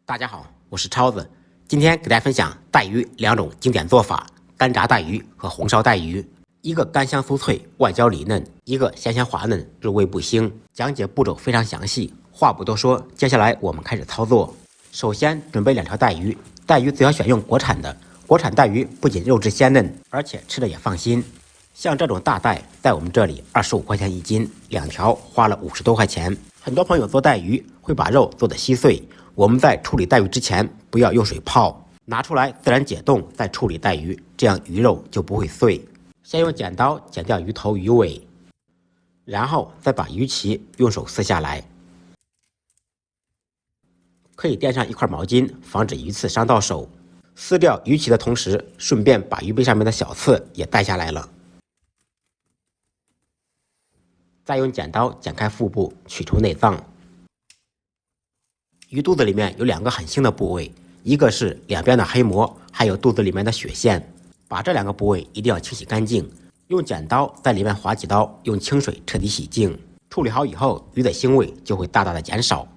大家好，我是超子，今天给大家分享带鱼两种经典做法：干炸带鱼和红烧带鱼。一个干香酥脆，外焦里嫩；一个咸香滑嫩，入味不腥。讲解步骤非常详细，话不多说，接下来我们开始操作。首先准备2条带鱼，带鱼最好选用国产的。国产带鱼不仅肉质鲜嫩，而且吃着也放心。像这种大带，在我们这里25块钱1斤，2条花了50多块钱。很多朋友做带鱼会把肉做得稀碎，我们在处理带鱼之前不要用水泡，拿出来自然解冻再处理带鱼，这样鱼肉就不会碎。先用剪刀剪掉鱼头鱼尾，然后再把鱼鳍用手撕下来。可以垫上一块毛巾，防止鱼刺伤到手。撕掉鱼鳍的同时，顺便把鱼背上面的小刺也带下来了。再用剪刀剪开腹部，取出内脏。鱼肚子里面有2个很腥的部位，一个是两边的黑膜，还有肚子里面的血线。把这2个部位一定要清洗干净，用剪刀在里面划几刀，用清水彻底洗净。处理好以后，鱼的腥味就会大大的减少。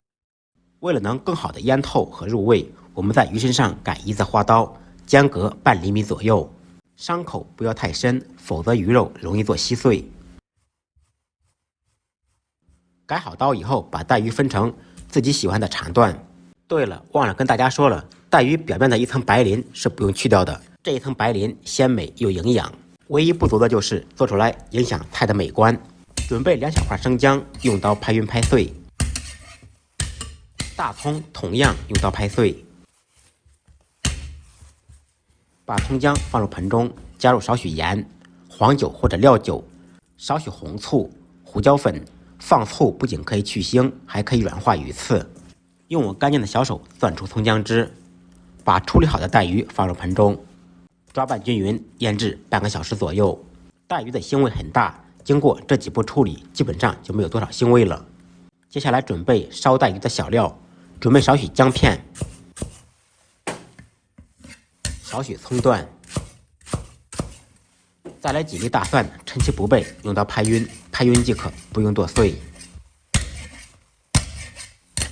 为了能更好的腌透和入味，我们在鱼身上改一字花刀，间隔半厘米左右，伤口不要太深，否则鱼肉容易做稀碎。改好刀以后，把带鱼分成自己喜欢的长段。对了，忘了跟大家说了，带鱼表面的一层白鳞是不用去掉的，这一层白鳞鲜美又营养，唯一不足的就是做出来影响菜的美观。准备2小块生姜，用刀拍匀拍碎。大葱同样用刀拍碎。把葱姜放入盆中，加入少许盐、黄酒或者料酒，少许红醋、胡椒粉。放醋不仅可以去腥，还可以软化鱼刺。用我干净的小手攥出葱姜汁，把处理好的带鱼放入盆中，抓拌均匀，腌制半个小时左右。带鱼的腥味很大，经过这几步处理，基本上就没有多少腥味了。接下来准备烧带鱼的小料，准备少许姜片，少许葱段，再来几粒大蒜，趁其不备，用刀拍匀，拍匀即可，不用剁碎。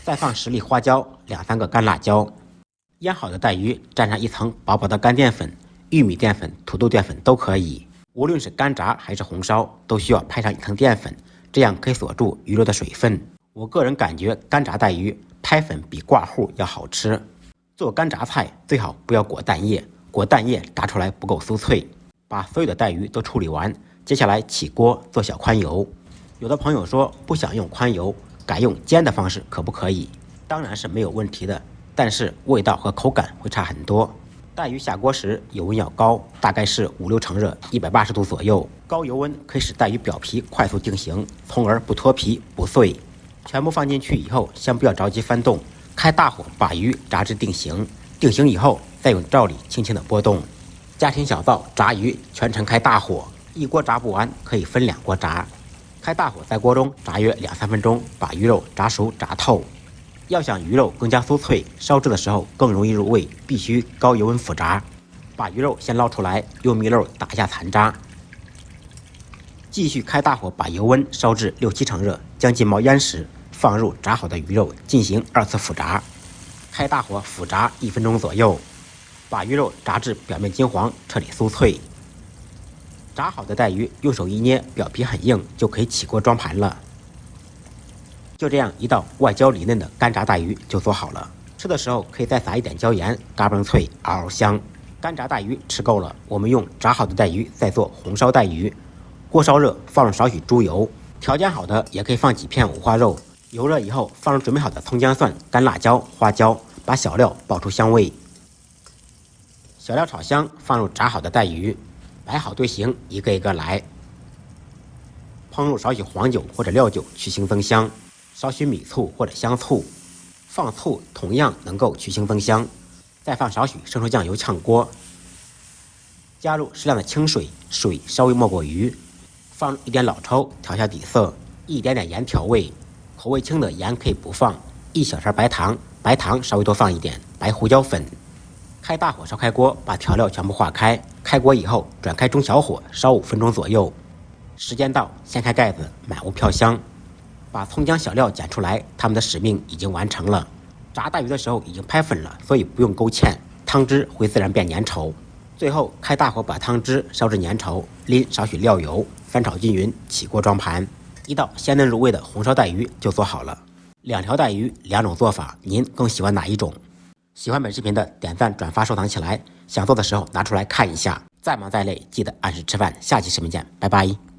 再放10粒花椒，2-3个干辣椒。腌好的带鱼蘸上一层薄薄的干淀粉，玉米淀粉、土豆淀粉都可以。无论是干炸还是红烧，都需要拍上一层淀粉，这样可以锁住鱼肉的水分。我个人感觉干炸带鱼拍粉比挂糊要好吃。做干炸菜最好不要裹蛋液，裹蛋液炸出来不够酥脆。把所有的带鱼都处理完，接下来起锅做小宽油。有的朋友说不想用宽油，改用煎的方式可不可以？当然是没有问题的，但是味道和口感会差很多。带鱼下锅时油温要高，大概是5-6成热，180度左右。高油温可以使带鱼表皮快速定型，从而不脱皮不碎。全部放进去以后，先不要着急翻动，开大火把鱼炸至定型。定型以后，再用罩里轻轻的拨动。家庭小灶炸鱼全程开大火，一锅炸不完可以分2锅炸。开大火在锅中炸约2-3分钟，把鱼肉炸熟炸透。要想鱼肉更加酥脆，烧制的时候更容易入味，必须高油温复炸。把鱼肉先捞出来，用糜漏打下残渣。继续开大火把油温烧至6-7成热，将近冒烟时，放入炸好的鱼肉进行2次复炸。开大火复炸1分钟左右。把鱼肉炸至表面金黄，彻底酥脆。炸好的带鱼用手一捏，表皮很硬，就可以起锅装盘了。就这样一道外焦里嫩的干炸带鱼就做好了。吃的时候可以再撒一点椒盐，嘎嘣脆，嗷嗷香。干炸带鱼吃够了，我们用炸好的带鱼再做红烧带鱼。锅烧热，放入少许猪油，调煎好的也可以放几片五花肉。油热以后，放入准备好的葱姜蒜、干辣椒、花椒，把小料爆出香味。小料炒香，放入炸好的带鱼，摆好队形，一个一个来。烹入少许黄酒或者料酒去腥增香，少许米醋或者香醋，放醋同样能够去腥增香。再放少许生抽酱油炝锅，加入适量的清水，水稍微没过鱼，放入一点老抽调下底色，一点点盐调味，口味轻的盐可以不放，1小勺白糖，白糖稍微多放一点，白胡椒粉。开大火烧开锅，把调料全部化开。开锅以后，转开中小火烧5分钟左右。时间到，掀开盖子，满屋飘香。把葱姜小料捡出来，他们的使命已经完成了。炸带鱼的时候已经拍粉了，所以不用勾芡，汤汁会自然变粘稠。最后开大火把汤汁烧至粘稠，淋少许料油，翻炒均匀，起锅装盘。一道鲜嫩入味的红烧带鱼就做好了。2条带鱼2种做法，您更喜欢哪一种？喜欢本视频的点赞、转发、收藏起来。想做的时候拿出来看一下。再忙再累，记得按时吃饭。下期视频见，拜拜。